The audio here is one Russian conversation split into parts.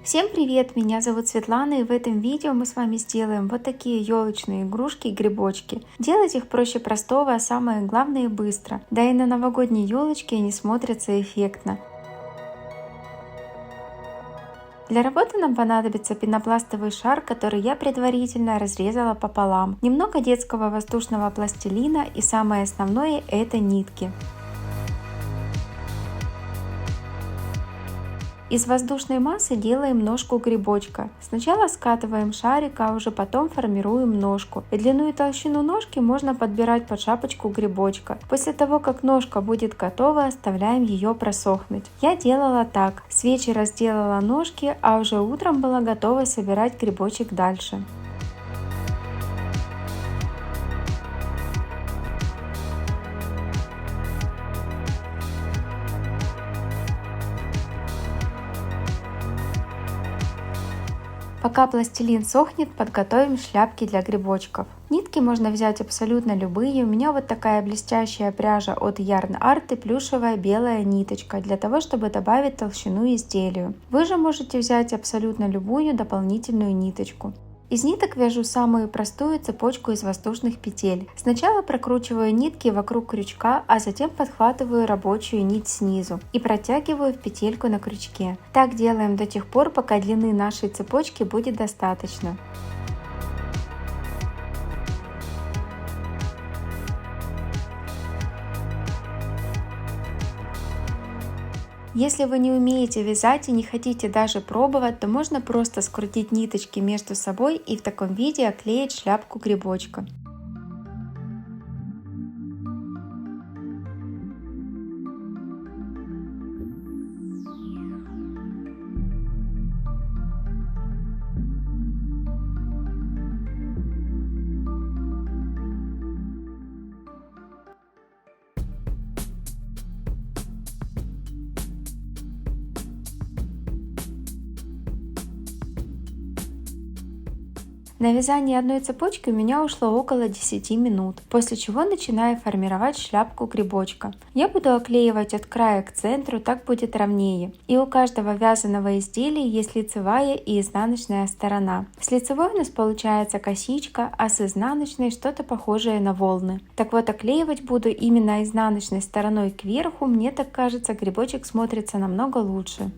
Всем привет! Меня зовут Светлана, и в этом видео мы с вами сделаем вот такие елочные игрушки и грибочки. Делать их проще простого, а самое главное быстро. Да и на новогодней елочке они смотрятся эффектно. Для работы нам понадобится пенопластовый шар, который я предварительно разрезала пополам, немного детского воздушного пластилина и самое основное – это нитки. Из воздушной массы делаем ножку грибочка. Сначала скатываем шарик, а уже потом формируем ножку. И длину и толщину ножки можно подбирать под шапочку грибочка. После того, как ножка будет готова, оставляем ее просохнуть. Я делала так. С вечера сделала ножки, а уже утром была готова собирать грибочек дальше. Пока пластилин сохнет, подготовим шляпки для грибочков. Нитки можно взять абсолютно любые. У меня вот такая блестящая пряжа от Yarn Art и плюшевая белая ниточка, для того, чтобы добавить толщину изделию. Вы же можете взять абсолютно любую дополнительную ниточку. Из ниток вяжу самую простую цепочку из воздушных петель. Сначала прокручиваю нитки вокруг крючка, а затем подхватываю рабочую нить снизу и протягиваю в петельку на крючке. Так делаем до тех пор, пока длины нашей цепочки будет достаточно. Если вы не умеете вязать и не хотите даже пробовать, то можно просто скрутить ниточки между собой и в таком виде оклеить шляпку грибочка. На вязание одной цепочки у меня ушло около 10 минут, после чего начинаю формировать шляпку грибочка. Я буду оклеивать от края к центру, так будет ровнее. И у каждого вязаного изделия есть лицевая и изнаночная сторона. С лицевой у нас получается косичка, а с изнаночной что-то похожее на волны. Так вот, оклеивать буду именно изнаночной стороной кверху, мне так кажется, грибочек смотрится намного лучше.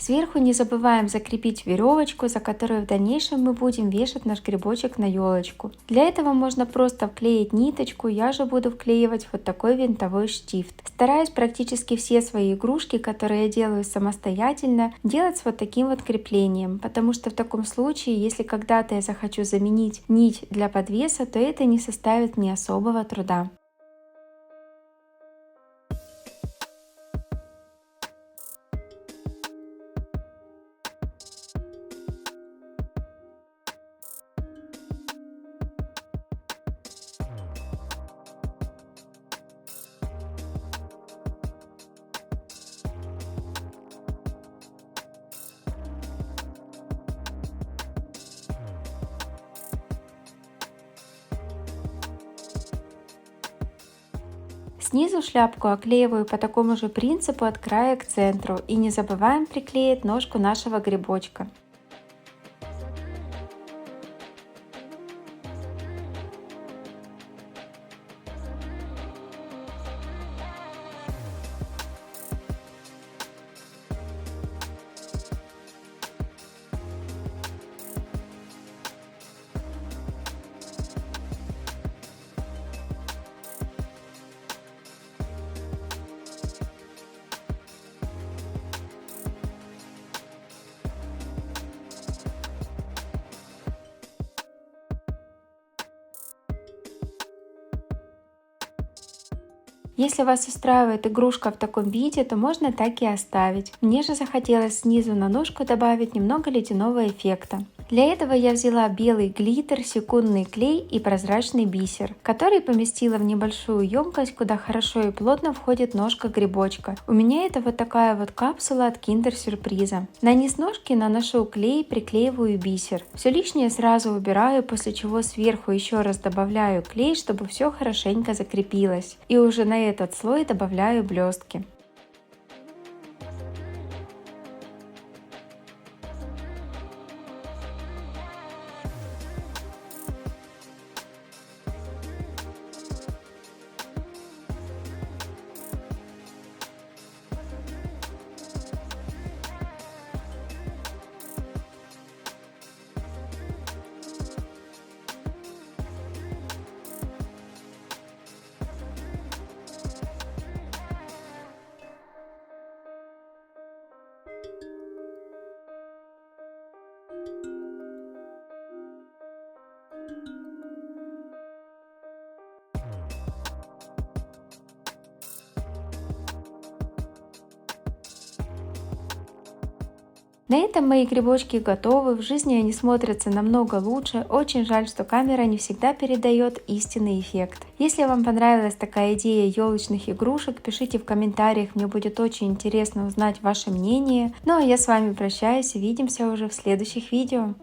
Сверху не забываем закрепить веревочку, за которую в дальнейшем мы будем вешать наш грибочек на елочку. Для этого можно просто вклеить ниточку, я же буду вклеивать вот такой винтовой штифт. Стараюсь практически все свои игрушки, которые я делаю самостоятельно, делать с вот таким вот креплением, потому что в таком случае, если когда-то я захочу заменить нить для подвеса, то это не составит мне особого труда. Снизу шляпку оклеиваю по такому же принципу от края к центру и не забываем приклеить ножку нашего грибочка. Если вас устраивает игрушка в таком виде, то можно так и оставить. Мне же захотелось снизу на ножку добавить немного ледяного эффекта. Для этого я взяла белый глиттер, секундный клей и прозрачный бисер, который поместила в небольшую емкость, куда хорошо и плотно входит ножка грибочка. У меня это вот такая вот капсула от Kinder сюрприза. На низ ножки наношу клей, приклеиваю бисер. Все лишнее сразу убираю, после чего сверху еще раз добавляю клей, чтобы все хорошенько закрепилось. И уже на этот слой добавляю блестки. На этом мои грибочки готовы, в жизни они смотрятся намного лучше, очень жаль, что камера не всегда передает истинный эффект. Если вам понравилась такая идея елочных игрушек, пишите в комментариях, мне будет очень интересно узнать ваше мнение. Ну а я с вами прощаюсь, увидимся уже в следующих видео.